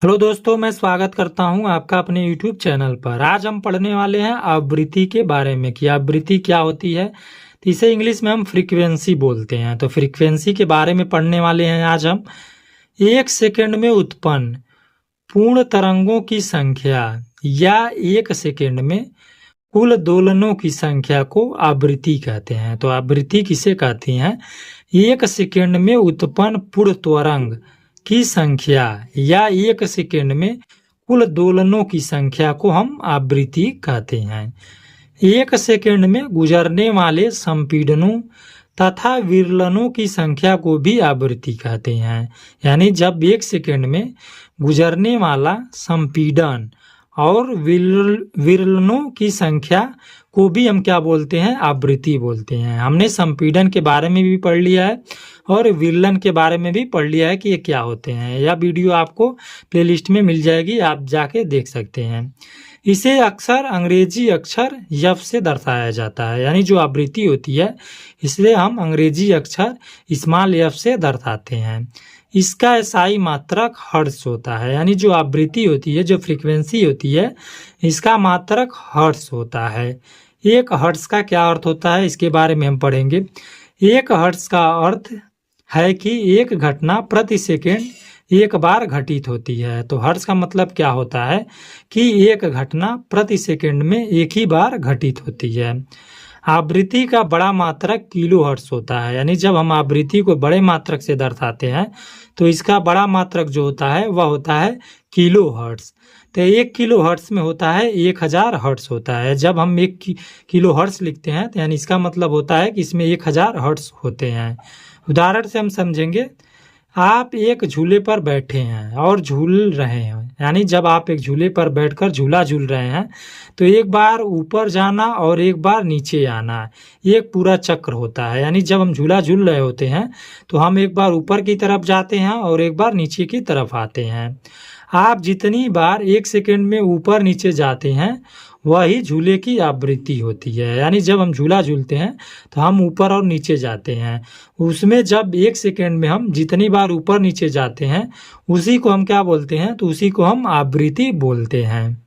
Hello दोस्तों, मैं स्वागत करता हूं आपका अपने YouTube चैनल पर। आज हम पढ़ने वाले हैं आवृत्ति के बारे में कि आवृत्ति क्या होती है। तो इसे इंग्लिश में हम फ्रीक्वेंसी बोलते हैं। तो फ्रीक्वेंसी के बारे में पढ़ने वाले हैं आज हम। 1 सेकंड में उत्पन्न पूर्ण तरंगों की संख्या या 1 सेकंड में कुल दोलनों की संख्या को आवृत्ति कहते हैं। तो आवृत्ति किसे कहती हैं? 1 सेकंड में उत्पन्न पूर्ण तरंग की संख्या या 1 सेकंड में कुल दोलनों की संख्या को हम आवृत्ति कहते हैं। 1 सेकंड में गुजरने वाले संपीड़नों तथा विरलनों की संख्या को भी आवृत्ति कहते हैं। यानी जब 1 सेकंड में गुजरने वाला संपीड़न और विरलनों की संख्या को भी हम क्या बोलते हैं? आवृत्ति बोलते हैं। हमने संपीड़न के बारे में भी पढ़ लिया है और विरलन के बारे में भी पढ़ लिया है कि ये क्या होते हैं। यह वीडियो आपको प्लेलिस्ट में मिल जाएगी, आप जाके देख सकते हैं। इसे अक्सर अंग्रेजी अक्षर यफ से दर्शाया जाता है। यानी जो आवृत्ति होती है इसलिए हम अंग्रेजी अक्षर स्मॉल एफ से दर्शाते हैं। इसका एसआई मात्रक हर्ट्ज होता है। यानी जो आवृत्ति होती है, जो फ्रीक्वेंसी होती है, इसका मात्रक हर्ट्ज होता है। 1 हर्ट्ज का क्या अर्थ होता है इसके बारे में हम पढ़ेंगे। 1 हर्ट्ज का अर्थ है कि एक घटना प्रति सेकंड एक बार घटित होती है। तो हर्ट्ज का मतलब क्या होता है कि एक घटना प्रति सेकंड में एक ही बार घटित होती है। आवृत्ति का बड़ा मात्रक किलो हर्ट्ज होता है। यानी जब हम आवृत्ति को बड़े मात्रक से दर्शाते हैं तो इसका बड़ा मात्रक जो होता है वह होता है किलो हर्ट्ज। तो 1 किलो हर्ट्ज में होता है 1000 हर्ट्ज होता है। जब हम 1 किलो हर्ट्ज लिखते हैं तो यानी इसका मतलब होता है कि इसमें 1000 हर्ट्ज होते हैं। उदाहरण से हम समझेंगे। आप एक झूले पर बैठे हैं और झूल रहे हैं। यानी जब आप एक झूले पर बैठकर झूला झूल रहे हैं तो एक बार ऊपर जाना और एक बार नीचे आना, एक पूरा चक्र होता है। यानी जब हम झूला झूल रहे होते हैं तो हम एक बार ऊपर की तरफ जाते हैं और एक बार नीचे की तरफ आते हैं। आप जितनी बार 1 सेकंड में ऊपर नीचे जाते हैं वही झूले की आवृत्ति होती है। यानी जब हम झूला झूलते हैं तो हम ऊपर और नीचे जाते हैं, उसमें जब 1 सेकंड में हम जितनी बार ऊपर नीचे जाते हैं उसी को हम क्या बोलते हैं? तो उसी को हम आवृत्ति बोलते हैं।